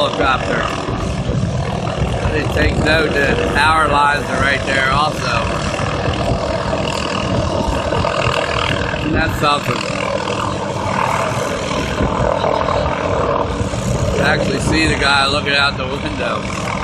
helicopter. I didn't take note that the power lines are right there also. And that's something. You actually see the guy looking out the window.